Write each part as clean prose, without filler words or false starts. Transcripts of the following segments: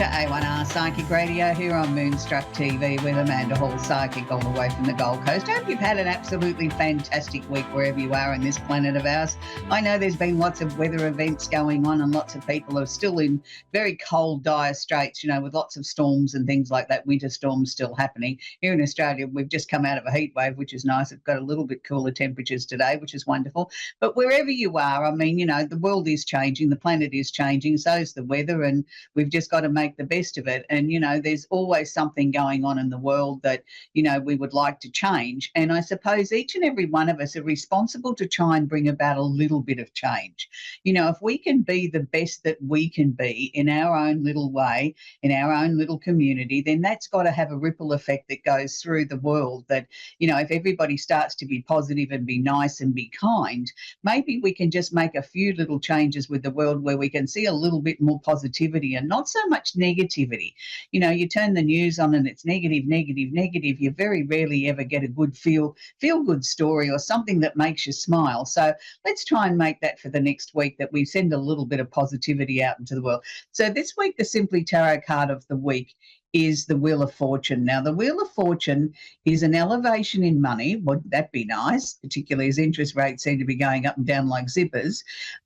to A1R Psychic Radio here on Moonstruck TV with Amanda Hall, psychic all the way from the Gold Coast. I hope you've had an absolutely fantastic week wherever you are in this planet of ours. I know there's been lots of weather events going on and lots of people are still in very cold, dire straits, with lots of storms and things like that, winter storms still happening. Here in Australia, we've just come out of a heat wave, which is nice. It's got a little bit cooler temperatures today, which is wonderful. But wherever you are, the world is changing, the planet is changing, so is the weather, and we've just got to make the best of it. And, there's always something going on in the world that, we would like to change. And I suppose each and every one of us are responsible to try and bring about a little bit of change. If we can be the best that we can be in our own little way, in our own little community, then that's got to have a ripple effect that goes through the world that, if everybody starts to be positive and be nice and be kind, maybe we can just make a few little changes with the world where we can see a little bit more positivity and not so much negativity. You turn the news on and it's negative, negative, negative. You very rarely ever get a good feel good story or something that makes you smile. So let's try and make that for the next week, that we send a little bit of positivity out into the world. So this week, the Simply Tarot card of the week is the Wheel of Fortune. Now, the Wheel of Fortune is an elevation in money. Wouldn't that be nice, particularly as interest rates seem to be going up and down like zippers,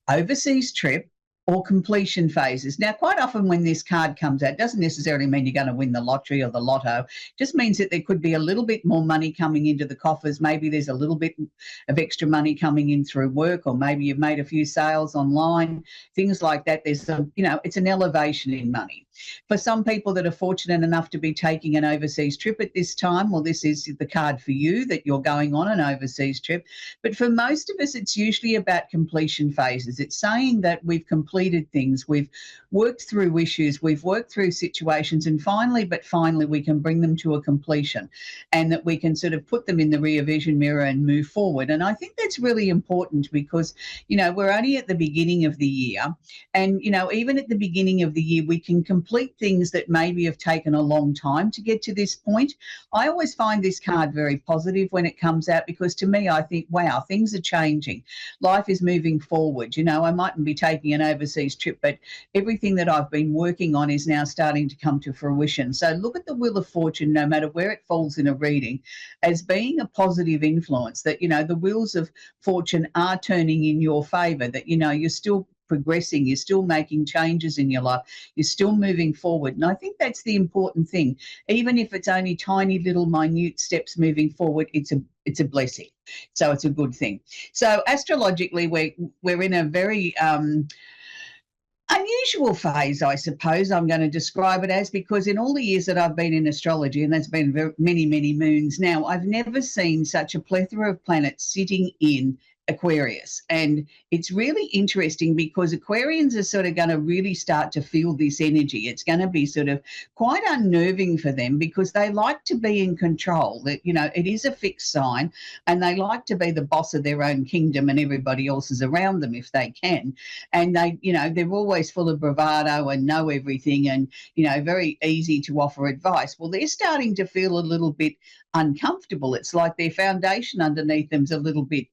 overseas trip, or completion phases. Now, quite often when this card comes out, it doesn't necessarily mean you're going to win the lottery or the lotto. It just means that there could be a little bit more money coming into the coffers. Maybe there's a little bit of extra money coming in through work, or maybe you've made a few sales online, things like that. There's it's an elevation in money. For some people that are fortunate enough to be taking an overseas trip at this time, well, this is the card for you, that you're going on an overseas trip. But for most of us, it's usually about completion phases. It's saying that we've completed things, we've worked through issues, we've worked through situations, and finally we can bring them to a completion, and that we can sort of put them in the rear vision mirror and move forward. And I think that's really important because, we're only at the beginning of the year, and, even at the beginning of the year, we can complete things that maybe have taken a long time to get to this point. I always find this card very positive when it comes out, because to me, I think, wow, things are changing. Life is moving forward. I mightn't be taking an overseas trip, but everything that I've been working on is now starting to come to fruition. So look at the Wheel of Fortune, no matter where it falls in a reading, as being a positive influence, that, the wheels of fortune are turning in your favour, that, you're still progressing, you're still making changes in your life, you're still moving forward. And I think that's the important thing. Even if it's only tiny little minute steps moving forward, it's a blessing. So it's a good thing. So astrologically, we're in a very unusual phase, I suppose I'm going to describe it as, because in all the years that I've been in astrology, and that's been many, many moons now, I've never seen such a plethora of planets sitting in Aquarius. And it's really interesting because Aquarians are sort of going to really start to feel this energy. It's going to be sort of quite unnerving for them, because they like to be in control. That, it is a fixed sign, and they like to be the boss of their own kingdom, and everybody else is around them if they can. And they, they're always full of bravado and know everything, and, very easy to offer advice. Well, they're starting to feel a little bit uncomfortable. It's like their foundation underneath them's a little bit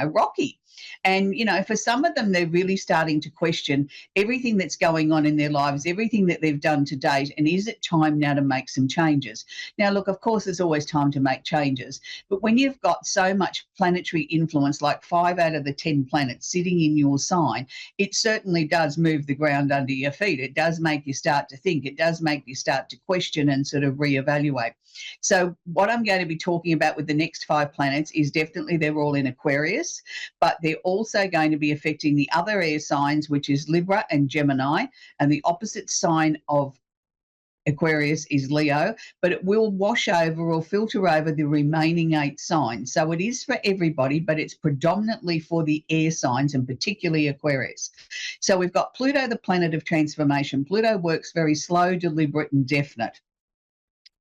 rocky. And, for some of them, they're really starting to question everything that's going on in their lives, everything that they've done to date. And is it time now to make some changes? Now, look, of course, there's always time to make changes. But when you've got so much planetary influence, like 5 out of the 10 planets sitting in your sign, it certainly does move the ground under your feet. It does make you start to think. It does make you start to question and sort of reevaluate. So what I'm going to be talking about with the next 5 planets is definitely they're all in Aquarius, but they're also going to be affecting the other air signs, which is Libra and Gemini, and the opposite sign of Aquarius is Leo, but it will wash over or filter over the remaining 8 signs. So it is for everybody, but it's predominantly for the air signs, and particularly Aquarius. So we've got Pluto, the planet of transformation. Pluto works very slow, deliberate, and definite.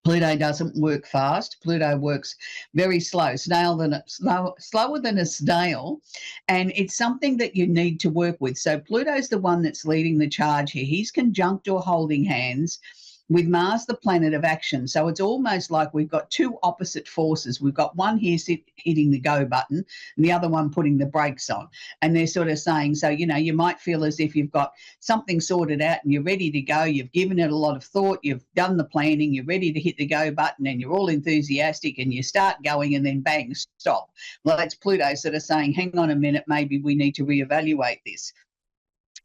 Pluto doesn't work fast. Pluto works very slow, slower than a snail, and it's something that you need to work with. So Pluto's the one that's leading the charge here. He's conjunct or holding hands with Mars, the planet of action. So it's almost like we've got two opposite forces. We've got one here hitting the go button and the other one putting the brakes on. And they're sort of saying, so, you might feel as if you've got something sorted out and you're ready to go. You've given it a lot of thought. You've done the planning. You're ready to hit the go button and you're all enthusiastic and you start going and then bang, stop. Well, that's Pluto sort of saying, hang on a minute, maybe we need to reevaluate this.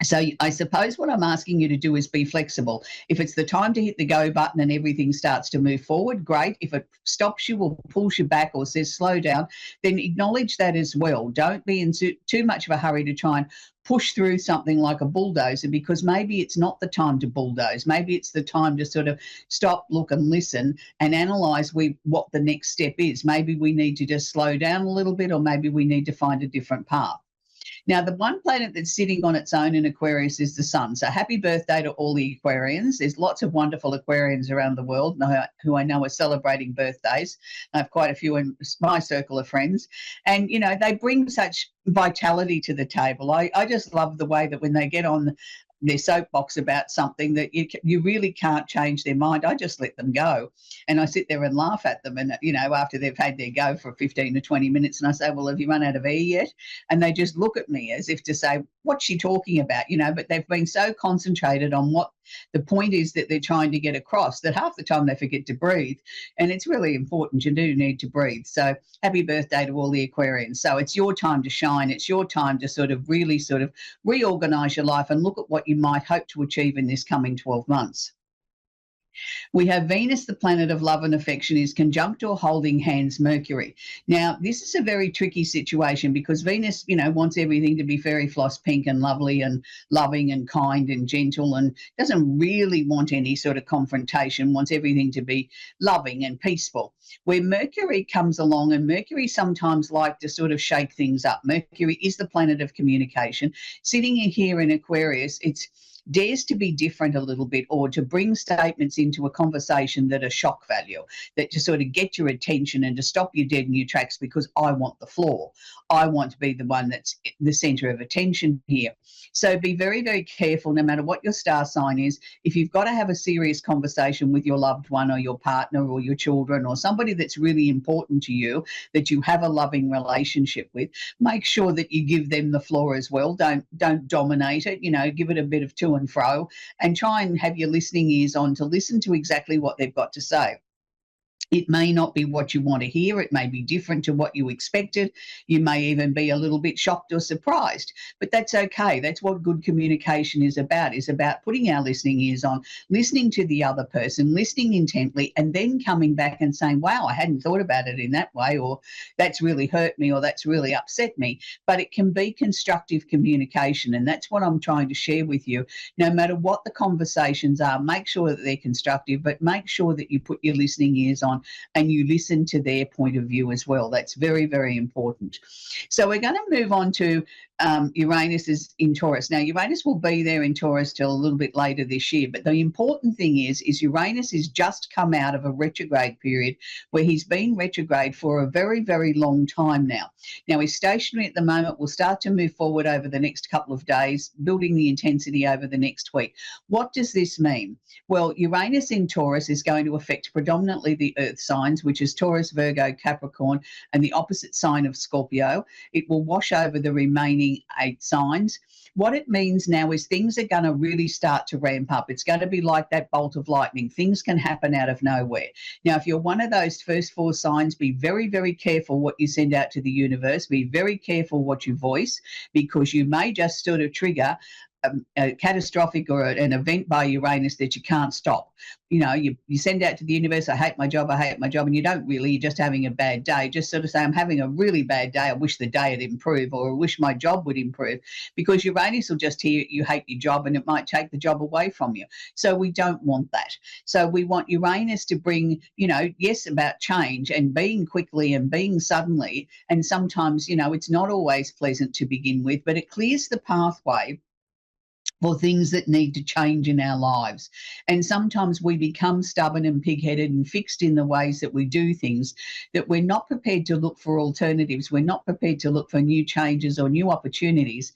So I suppose what I'm asking you to do is be flexible. If it's the time to hit the go button and everything starts to move forward, great. If it stops you or pulls you back or says slow down, then acknowledge that as well. Don't be in too much of a hurry to try and push through something like a bulldozer, because maybe it's not the time to bulldoze. Maybe it's the time to sort of stop, look and listen and analyse what the next step is. Maybe we need to just slow down a little bit, or maybe we need to find a different path. Now, the one planet that's sitting on its own in Aquarius is the Sun. So happy birthday to all the Aquarians. There's lots of wonderful Aquarians around the world who I know are celebrating birthdays. I have quite a few in my circle of friends. And, they bring such vitality to the table. I just love the way that when they get on their soapbox about something that you really can't change their mind, I just let them go. And I sit there and laugh at them. And, after they've had their go for 15 to 20 minutes, and I say, well, have you run out of air yet? And they just look at me as if to say, what's she talking about? But they've been so concentrated on what the point is that they're trying to get across that half the time they forget to breathe. And it's really important. You do need to breathe. So happy birthday to all the Aquarians. So it's your time to shine. It's your time to really reorganize your life and look at what you might hope to achieve in this coming 12 months. We have Venus, the planet of love and affection, is conjunct or holding hands Mercury. Now, this is a very tricky situation because Venus, wants everything to be fairy floss pink and lovely and loving and kind and gentle, and doesn't really want any sort of confrontation, wants everything to be loving and peaceful. Where Mercury comes along, and Mercury sometimes like to sort of shake things up. Mercury is the planet of communication. Sitting in here in Aquarius, it's dares to be different a little bit, or to bring statements into a conversation that are shock value, that just sort of get your attention and to stop you dead in your tracks, because I want the floor. I want to be the one that's the centre of attention here. So be very, very careful, no matter what your star sign is. If you've got to have a serious conversation with your loved one or your partner or your children or somebody that's really important to you, that you have a loving relationship with, make sure that you give them the floor as well. Don't dominate it, give it a bit of to and fro, and try and have your listening ears on to listen to exactly what they've got to say. It may not be what you want to hear. It may be different to what you expected. You may even be a little bit shocked or surprised, but that's okay. That's what good communication is about putting our listening ears on, listening to the other person, listening intently, and then coming back and saying, wow, I hadn't thought about it in that way, or that's really hurt me, or that's really upset me. But it can be constructive communication, and that's what I'm trying to share with you. No matter what the conversations are, make sure that they're constructive, but make sure that you put your listening ears on and you listen to their point of view as well. That's very, very important. So we're going to move on to Uranus is in Taurus. Now, Uranus will be there in Taurus till a little bit later this year, but the important thing is Uranus has just come out of a retrograde period where he's been retrograde for a very, very long time now. Now, he's stationary at the moment. We'll start to move forward over the next couple of days, building the intensity over the next week. What does this mean? Well, Uranus in Taurus is going to affect predominantly the earth signs, which is Taurus, Virgo, Capricorn, and the opposite sign of Scorpio. It will wash over the remaining 8 signs. What it means now is things are going to really start to ramp up. It's going to be like that bolt of lightning. Things can happen out of nowhere. Now, if you're one of those first 4 signs, be very, very careful what you send out to the universe. Be very careful what you voice, because you may just sort of trigger a catastrophic or an event by Uranus that you can't stop. You send out to the universe, I hate my job, and you don't really, you're just having a bad day. Just sort of say, I'm having a really bad day, I wish the day would improve, or I wish my job would improve, because Uranus will just hear you hate your job and it might take the job away from you. So we don't want that. So we want Uranus to bring, yes, about change and being quickly and being suddenly. And sometimes, it's not always pleasant to begin with, but it clears the pathway for things that need to change in our lives. And sometimes we become stubborn and pig-headed and fixed in the ways that we do things, that we're not prepared to look for alternatives. We're not prepared to look for new changes or new opportunities.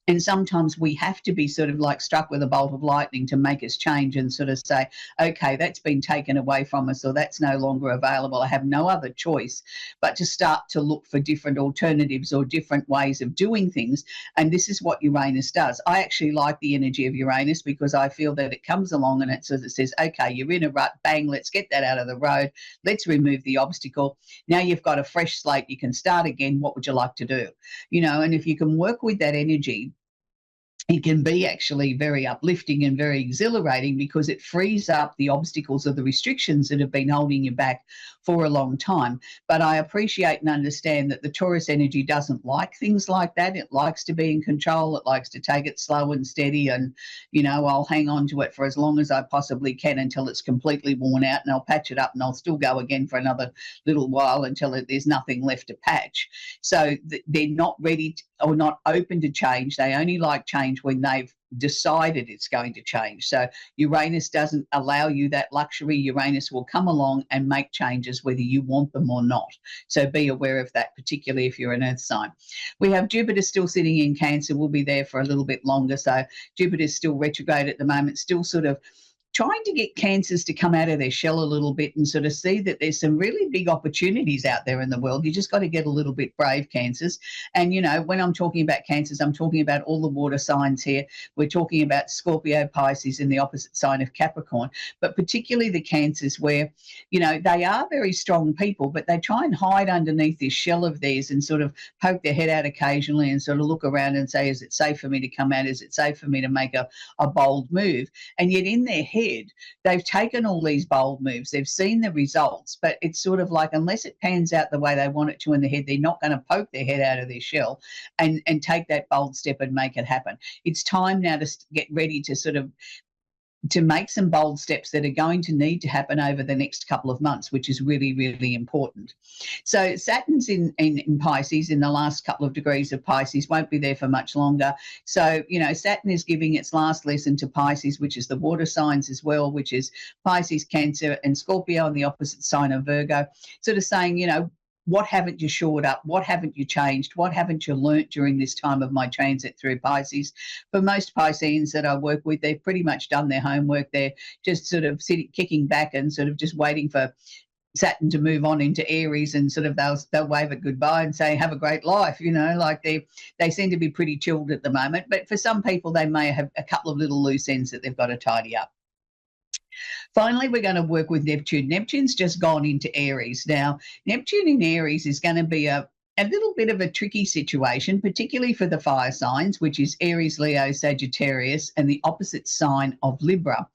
And sometimes we have to be sort of like struck with a bolt of lightning to make us change and sort of say, okay, that's been taken away from us, or that's no longer available. I have no other choice but to start to look for different alternatives or different ways of doing things. And this is what Uranus does. I actually like the energy of Uranus because I feel that it comes along and it sort of says, okay, you're in a rut, bang, let's get that out of the road. Let's remove the obstacle. Now you've got a fresh slate. You can start again. What would you like to do? And if you can work with that energy, it can be actually very uplifting and very exhilarating because it frees up the obstacles or the restrictions that have been holding you back for a long time. But I appreciate and understand that the Taurus energy doesn't like things like that. It likes to be in control. It likes to take it slow and steady. And, I'll hang on to it for as long as I possibly can until it's completely worn out, and I'll patch it up and I'll still go again for another little while until there's nothing left to patch. So they're not ready or not open to change. They only like change when they've decided it's going to change. So Uranus doesn't allow you that luxury. Uranus will come along and make changes whether you want them or not. So be aware of that, particularly if you're an earth sign. We have Jupiter still sitting in Cancer. We'll be there for a little bit longer. So Jupiter's still retrograde at the moment, still sort of trying to get Cancers to come out of their shell a little bit and sort of see that there's some really big opportunities out there in the world. You just got to get a little bit brave, Cancers. And, when I'm talking about Cancers, I'm talking about all the water signs here. We're talking about Scorpio, Pisces, and the opposite sign of Capricorn, but particularly the Cancers where, they are very strong people, but they try and hide underneath this shell of theirs and sort of poke their head out occasionally and sort of look around and say, is it safe for me to come out? Is it safe for me to make a bold move? And yet in their head, they've taken all these bold moves, they've seen the results, but it's sort of like unless it pans out the way they want it to in the head, they're not going to poke their head out of their shell and take that bold step and make it happen. It's time now to get ready to sort of to make some bold steps that are going to need to happen over the next couple of months, which is really, really important. So Saturn's in Pisces, in the last couple of degrees of Pisces, won't be there for much longer. So, Saturn is giving its last lesson to Pisces, which is the water signs as well, which is Pisces, Cancer, and Scorpio on the opposite sign of Virgo, sort of saying, what haven't you shored up? What haven't you changed? What haven't you learnt during this time of my transit through Pisces? For most Pisceans that I work with, they've pretty much done their homework. They're just sort of kicking back and sort of just waiting for Saturn to move on into Aries, and sort of they'll wave it goodbye and say, have a great life. Like they seem to be pretty chilled at the moment. But for some people, they may have a couple of little loose ends that they've got to tidy up. Finally, we're going to work with Neptune. Neptune's just gone into Aries. Now, Neptune in Aries is going to be a little bit of a tricky situation, particularly for the fire signs, which is Aries, Leo, Sagittarius, and the opposite sign of Libra.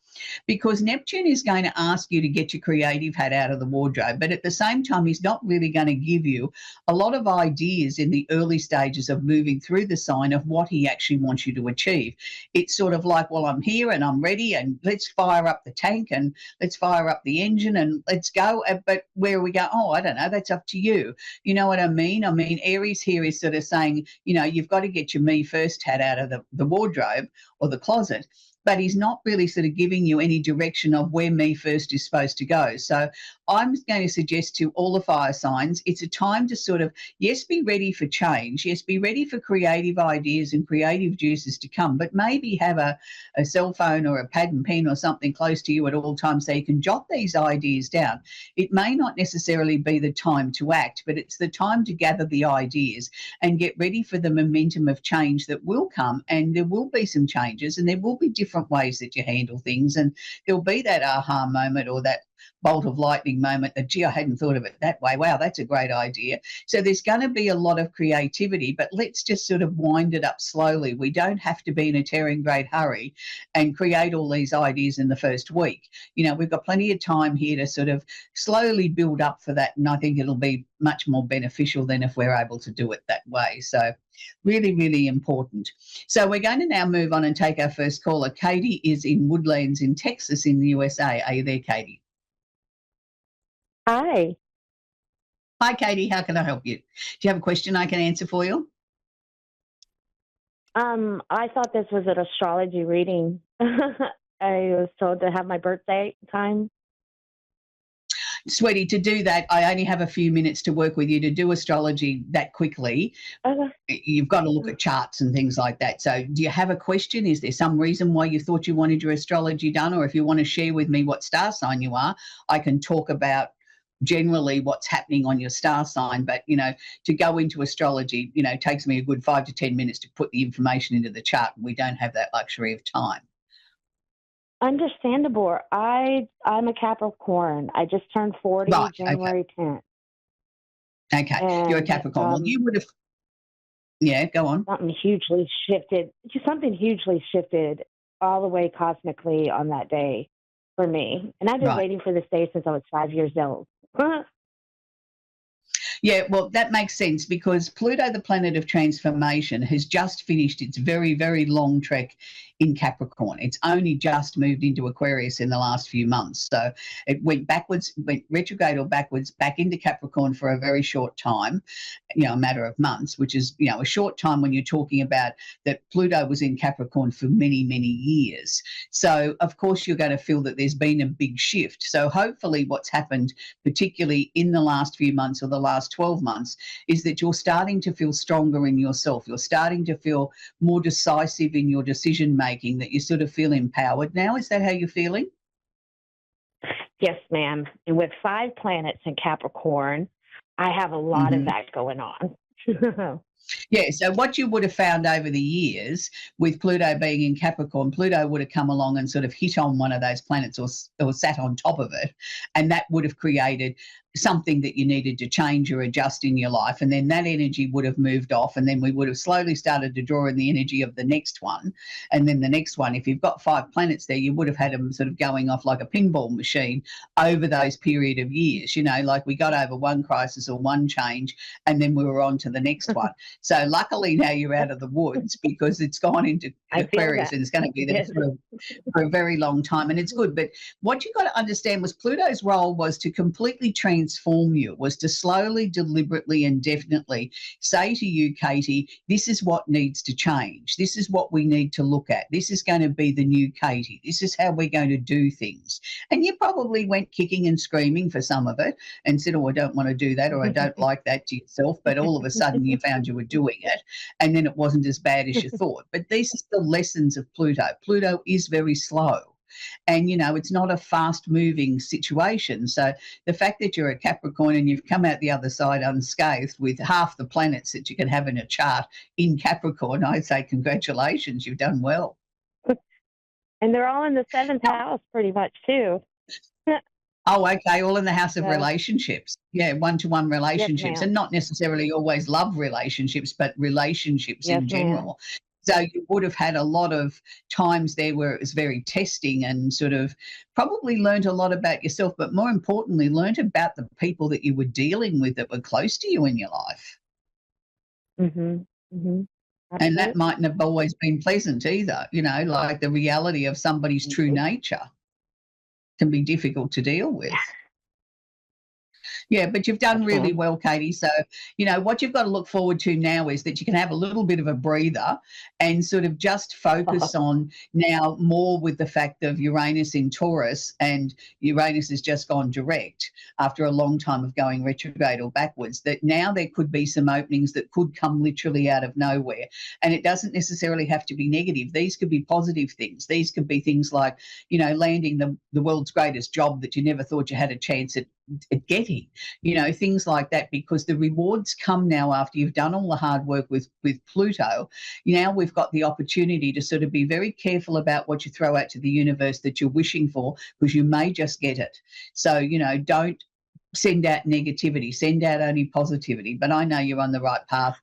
Because Neptune is going to ask you to get your creative hat out of the wardrobe, but at the same time, he's not really going to give you a lot of ideas in the early stages of moving through the sign of what he actually wants you to achieve. It's sort of like, well, I'm here and I'm ready, and let's fire up the tank and let's fire up the engine and let's go. But where we go, I don't know, that's up to you. You know what I mean? I mean, Aries here is sort of saying, you've got to get your me first hat out of the wardrobe or the closet, but he's not really sort of giving you any direction of where me first is supposed to go. So I'm going to suggest to all the fire signs, it's a time to sort of, yes, be ready for change. Yes, be ready for creative ideas and creative juices to come, but maybe have a cell phone or a pad and pen or something close to you at all times so you can jot these ideas down. It may not necessarily be the time to act, but it's the time to gather the ideas and get ready for the momentum of change that will come. And there will be some changes and there will be different ways that you handle things, and there'll be that aha moment or that bolt of lightning moment that, gee, I hadn't thought of it that way. Wow, that's a great idea. So there's going to be a lot of creativity, but let's just sort of wind it up slowly. We don't have to be in a tearing great hurry and create all these ideas in the first week. We've got plenty of time here to sort of slowly build up for that, and I think it'll be much more beneficial than if we're able to do it that way. So really, really important. So we're going to now move on and take our first caller. Katie is in Woodlands in Texas in the USA. Are you there, Katie? Hi. Hi, Katie. How can I help you? Do you have a question I can answer for you? I thought this was an astrology reading. I was told to have my birthday time. Sweetie, to do that, I only have a few minutes to work with you. To do astrology that quickly, Okay. you've got to look at charts and things like that. So do you have a question? Is there some reason why you thought you wanted your astrology done? Or if you want to share with me what star sign you are, I can talk about generally what's happening on your star sign. But, to go into astrology, takes me a good 5 to 10 minutes to put the information into the chart. We don't have that luxury of time. Understandable. I'm a Capricorn. I just turned 40 Right. January 10th. Okay. You're a And Capricorn. Well, you would have, yeah, go on. something hugely shifted all the way cosmically on that day for me. And I've been Right. waiting for this day since I was 5 years old. Yeah, well, that makes sense because Pluto, the planet of transformation, has just finished its very, very long trek in Capricorn. It's only just moved into Aquarius in the last few months. So it went retrograde or backwards back into Capricorn for a very short time, a matter of months, which is, a short time when you're talking about that Pluto was in Capricorn for many, many years. So, of course, you're going to feel that there's been a big shift. So hopefully what's happened, particularly in the last few months or the last 12 months, is that you're starting to feel stronger in yourself. You're starting to feel more decisive in your decision making, that you sort of feel empowered now. Is that how you're feeling? Yes, ma'am. And with 5 planets in Capricorn, I have a lot of that going on. Yeah, so what you would have found over the years with Pluto being in Capricorn, Pluto would have come along and sort of hit on one of those planets or sat on top of it, and that would have created something that you needed to change or adjust in your life. And then that energy would have moved off, and then we would have slowly started to draw in the energy of the next one. And then the next one, if you've got 5 planets there, you would have had them sort of going off like a pinball machine over those period of years. Like we got over one crisis or one change, and then we were on to the next one. So luckily now you're out of the woods because it's gone into I feel Aquarius that. and it's going to be there Yes. for a very long time, and it's good. But what you got to understand was Pluto's role was to completely transform you, was to slowly, deliberately and definitely say to you, Katie, this is what needs to change. This is what we need to look at. This is going to be the new Katie. This is how we're going to do things. And you probably went kicking and screaming for some of it and said, oh, I don't want to do that, or I don't like that to yourself. But all of a sudden you found you were doing it, and then it wasn't as bad as you thought. But these are the lessons of Pluto. Pluto is very slow. And, it's not a fast moving situation. So the fact that you're a Capricorn and you've come out the other side unscathed with half the planets that you can have in a chart in Capricorn, I'd say congratulations, you've done well. And they're all in the 7th house pretty much too. Oh, okay, all in the house of relationships. Yeah, one-to-one relationships, and not necessarily always love relationships, but relationships in general. So you would have had a lot of times there where it was very testing and sort of probably learned a lot about yourself, but more importantly, learned about the people that you were dealing with that were close to you in your life. Mhm. Mhm. And that mightn't have always been pleasant either, like the reality of somebody's true nature can be difficult to deal with. Yeah, but you've done really well, Katie. So, what you've got to look forward to now is that you can have a little bit of a breather and sort of just focus on now more with the fact of Uranus in Taurus, and Uranus has just gone direct after a long time of going retrograde or backwards, that now there could be some openings that could come literally out of nowhere. And it doesn't necessarily have to be negative. These could be positive things. These could be things like, landing the world's greatest job that you never thought you had a chance at getting, things like that, because the rewards come now after you've done all the hard work with Pluto. Now we've got the opportunity to sort of be very careful about what you throw out to the universe that you're wishing for, because you may just get it. So, don't send out negativity, send out only positivity. But I know you're on the right path.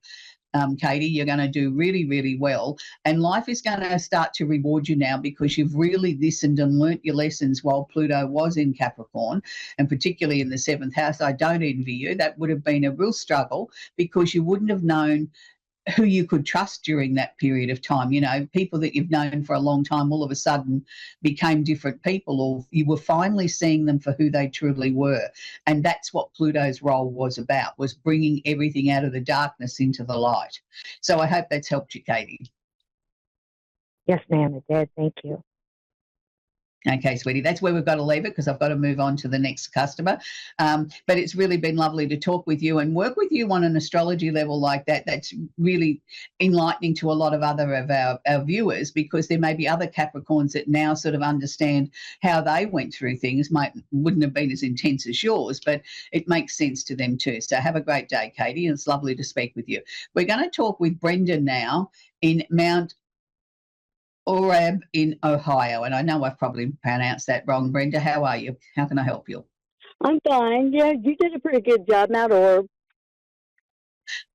Katie, you're going to do really, really well. And life is going to start to reward you now because you've really listened and learnt your lessons while Pluto was in Capricorn, and particularly in the 7th house. I don't envy you. That would have been a real struggle because you wouldn't have known who you could trust during that period of time. People that you've known for a long time all of a sudden became different people, or you were finally seeing them for who they truly were. And that's what Pluto's role was about, was bringing everything out of the darkness into the light. So I hope that's helped you, Katie. Yes, ma'am, it did. Thank you. Okay, sweetie, that's where we've got to leave it because I've got to move on to the next customer. But it's really been lovely to talk with you and work with you on an astrology level like that. That's really enlightening to a lot of other of our viewers, because there may be other Capricorns that now sort of understand how they went through things. Wouldn't have been as intense as yours, but it makes sense to them too. So have a great day, Katie. It's lovely to speak with you. We're going to talk with Brenda now in Mount Orab in Ohio. And I know I've probably pronounced that wrong. Brenda, how are you? How can I help you? I'm fine. Yeah, you did a pretty good job, Mount Orb.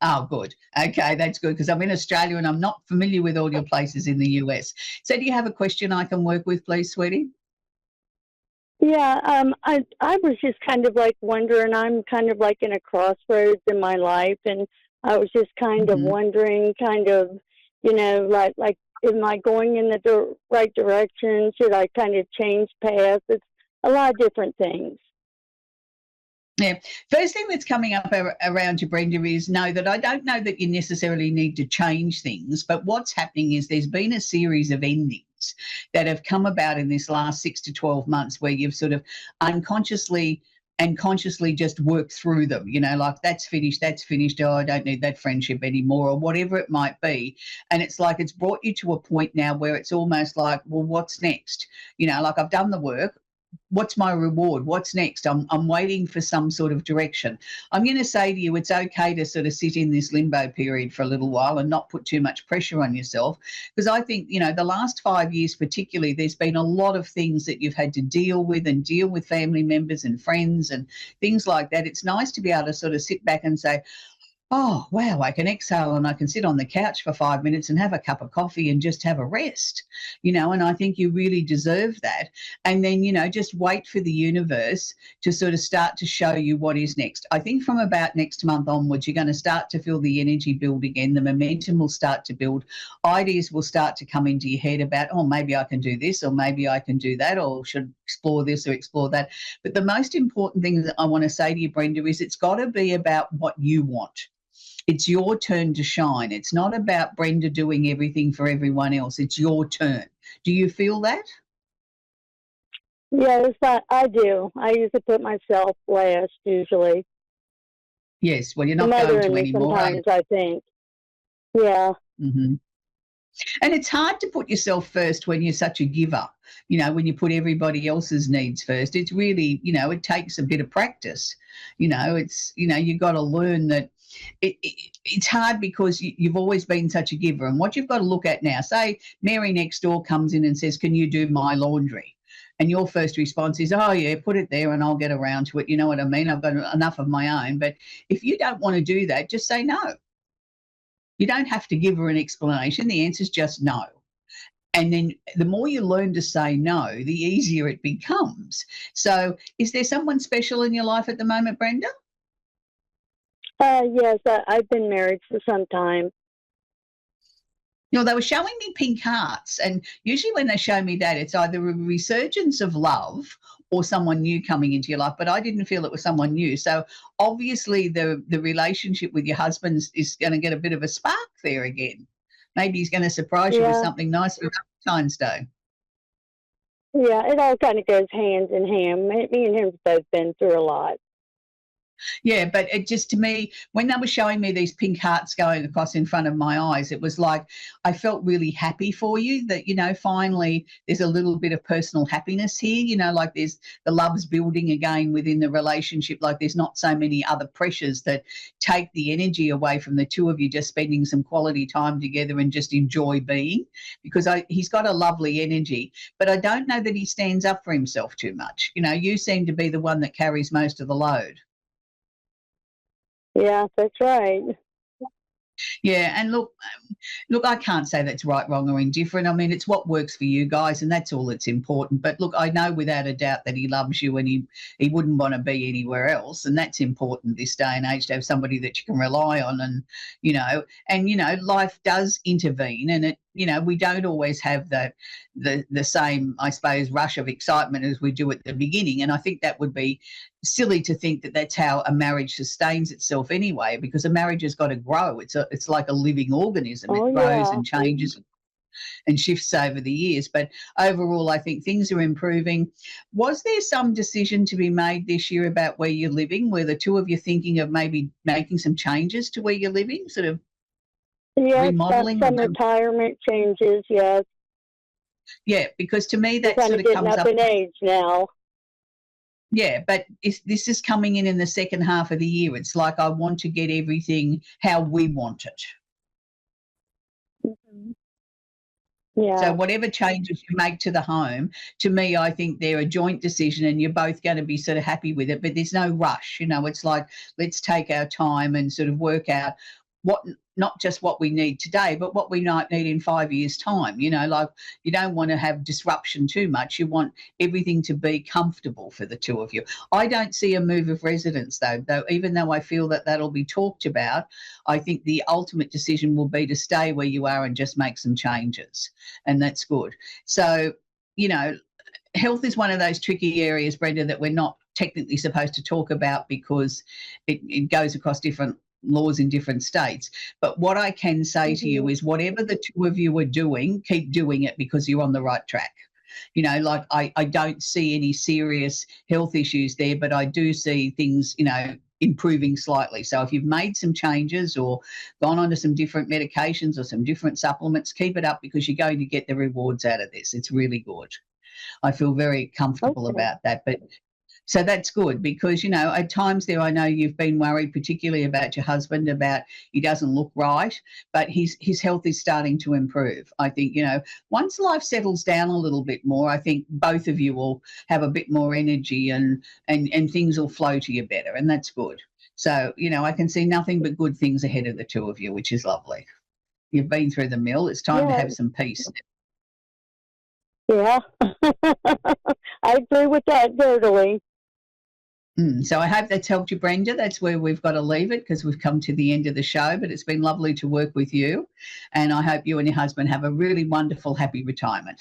Oh, good. Okay, that's good, because I'm in Australia and I'm not familiar with all your places in the US. So do you have a question I can work with, please, sweetie? Yeah, I was just kind of like wondering. I'm kind of like in a crossroads in my life, and I was just kind of Mhm. wondering, like, am I going in the right direction? Should I kind of change paths? It's a lot of different things. Yeah. First thing that's coming up around you, Brenda, is that I don't know that you necessarily need to change things, but what's happening is there's been a series of endings that have come about in this last 6 to 12 months where you've sort of unconsciously and consciously just worked through them, like that's finished, oh, I don't need that friendship anymore, or whatever it might be. And it's like it's brought you to a point now where it's almost like, well, what's next? Like I've done the work. What's my reward? What's next? I'm waiting for some sort of direction. I'm going to say to you, it's okay to sort of sit in this limbo period for a little while and not put too much pressure on yourself, because I think, the last 5 years particularly, there's been a lot of things that you've had to deal with family members and friends and things like that. It's nice to be able to sort of sit back and say, oh, wow, I can exhale and I can sit on the couch for 5 minutes and have a cup of coffee and just have a rest, and I think you really deserve that. And then, just wait for the universe to sort of start to show you what is next. I think from about next month onwards, you're going to start to feel the energy build again. The momentum will start to build. Ideas will start to come into your head about, oh, maybe I can do this, or maybe I can do that, or should explore this or explore that. But the most important thing that I want to say to you, Brenda, is it's got to be about what you want. It's your turn to shine. It's not about Brenda doing everything for everyone else. It's your turn. Do you feel that? Yes, I do. I usually put myself last, usually. Yes, well, you're The not mother going in to me anymore. sometimes, I think. Yeah. Mm-hmm. And it's hard to put yourself first when you're such a giver, when you put everybody else's needs first. It's really, it takes a bit of practice. You've got to learn that it's hard because you've always been such a giver. And what you've got to look at now, say Mary next door comes in and says, can you do my laundry? And your first response is, oh, yeah, put it there and I'll get around to it. You know what I mean? I've got enough of my own. But if you don't want to do that, just say no. You don't have to give her an explanation. The answer is just no. And then the more you learn to say no, the easier it becomes. So is there someone special in your life at the moment, Brenda? Yes, I've been married for some time. They were showing me pink hearts, and usually when they show me that, it's either a resurgence of love or someone new coming into your life, but I didn't feel it was someone new. So obviously the relationship with your husband is going to get a bit of a spark there again. Maybe he's going to surprise you with something nice for Valentine's Day. Yeah, it all kind of goes hand in hand. Me and him have both been through a lot. Yeah, but it just, to me, when they were showing me these pink hearts going across in front of my eyes, it was like I felt really happy for you that, finally there's a little bit of personal happiness here, like there's the love's building again within the relationship, like there's not so many other pressures that take the energy away from the two of you just spending some quality time together and just enjoy being, because he's got a lovely energy, but I don't know that he stands up for himself too much. You seem to be the one that carries most of the load. Yeah, that's right. Yeah, and look, I can't say that's right, wrong, or indifferent. I mean, it's what works for you guys, and that's all that's important. But look, I know without a doubt that he loves you, and he wouldn't want to be anywhere else, and that's important this day and age, to have somebody that you can rely on. And life does intervene, and we don't always have the same, I suppose, rush of excitement as we do at the beginning. And I think that would be silly to think that that's how a marriage sustains itself anyway, because a marriage has got to grow. It's like a living organism. It grows and changes. and shifts over the years. But overall, I think things are improving. Was there some decision to be made this year about where you're living? Were the two of you thinking of maybe making some changes to where you're living, sort of Yes, remodeling? some retirement changes, yes. Yeah, because to me We're that kind sort of of getting comes up up. in age now. Yeah, but this is coming in the second half of the year. It's like I want to get everything how we want it. Mhm. So Yeah. whatever changes you make to the home, to me, I think they're a joint decision and you're both going to be sort of happy with it, but there's no rush. It's like, let's take our time and sort of work out what, not just what we need today, but what we might need in 5 years' time. Like you don't want to have disruption too much. You want everything to be comfortable for the two of you. I don't see a move of residence though, even though I feel that that'll be talked about, I think the ultimate decision will be to stay where you are and just make some changes. And that's good. So, health is one of those tricky areas, Brenda, that we're not technically supposed to talk about because it goes across different laws in different states. But what I can say to you is whatever the two of you are doing, keep doing it because you're on the right track. Like I don't see any serious health issues there, but I do see things, improving slightly. So if you've made some changes or gone on to some different medications or some different supplements, keep it up because you're going to get the rewards out of this. It's really good. I feel very comfortable Okay. about that. But so that's good because, at times there I know you've been worried, particularly about your husband, about he doesn't look right, but his health is starting to improve. I think, once life settles down a little bit more, I think both of you will have a bit more energy and things will flow to you better, and that's good. So, I can see nothing but good things ahead of the two of you, which is lovely. You've been through the mill. It's time to Yeah. have some peace. Yeah. I agree with that totally. So I hope that's helped you, Brenda. That's where we've got to leave it because we've come to the end of the show, but it's been lovely to work with you. And I hope you and your husband have a really wonderful, happy retirement.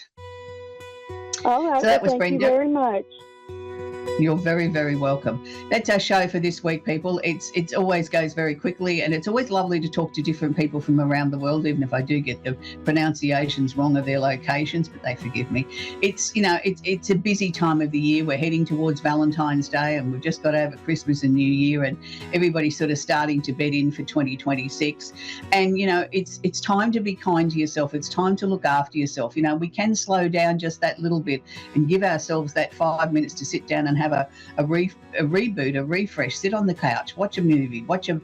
All right. So that was thank Brenda. you very much. You're very, very welcome. That's our show for this week, people. It always goes very quickly, and it's always lovely to talk to different people from around the world, even if I do get the pronunciations wrong of their locations, but they forgive me. It's a busy time of the year. We're heading towards Valentine's Day, and we've just got over Christmas and New Year, and everybody's sort of starting to bed in for 2026. And it's time to be kind to yourself. It's time to look after yourself. We can slow down just that little bit and give ourselves that 5 minutes to sit down and have a reboot, a refresh, sit on the couch, watch a movie, watch your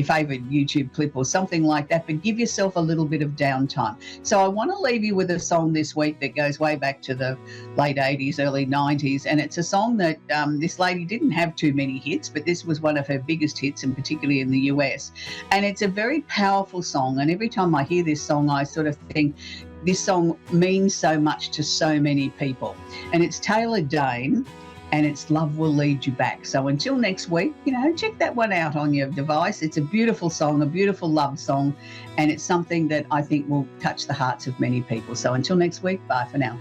favourite YouTube clip or something like that, but give yourself a little bit of downtime. So I want to leave you with a song this week that goes way back to the late 80s, early 90s, and it's a song that this lady didn't have too many hits, but this was one of her biggest hits, and particularly in the US. And it's a very powerful song, and every time I hear this song, I sort of think, this song means so much to so many people. And it's Taylor Dayne, and it's Love Will Lead You Back. So until next week, check that one out on your device. It's a beautiful song, a beautiful love song, and it's something that I think will touch the hearts of many people. So until next week, bye for now.